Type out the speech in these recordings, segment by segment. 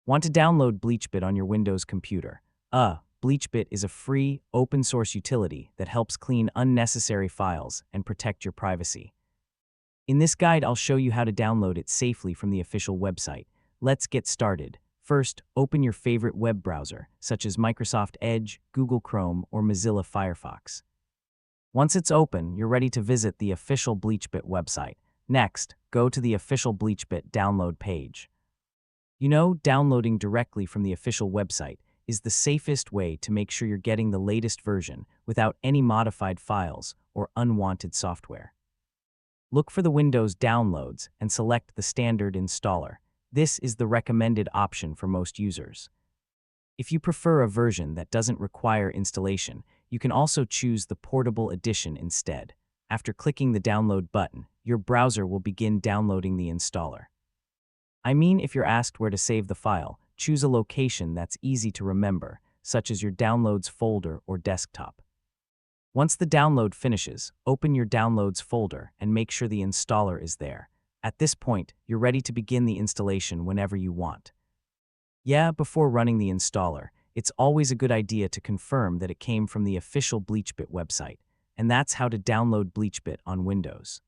Want to download BleachBit on your Windows computer? BleachBit is a free, open-source utility that helps clean unnecessary files and protect your privacy. In this guide, I'll show you how to download it safely from the official website. Let's get started. First, open your favorite web browser, such as Microsoft Edge, Google Chrome, or Mozilla Firefox. Once it's open, you're ready to visit the official BleachBit website. Next, go to the official BleachBit download page. Downloading directly from the official website is the safest way to make sure you're getting the latest version without any modified files or unwanted software. Look for the Windows downloads and select the standard installer. This is the recommended option for most users. If you prefer a version that doesn't require installation, you can also choose the portable edition instead. After clicking the download button, your browser will begin downloading the installer. If you're asked where to save the file, choose a location that's easy to remember, such as your downloads folder or desktop. Once the download finishes, open your downloads folder and make sure the installer is there. At this point, you're ready to begin the installation whenever you want. Before running the installer, it's always a good idea to confirm that it came from the official BleachBit website, and that's how to download BleachBit on Windows.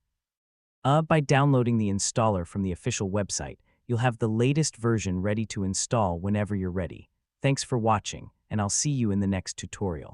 By downloading the installer from the official website, you'll have the latest version ready to install whenever you're ready. Thanks for watching, and I'll see you in the next tutorial.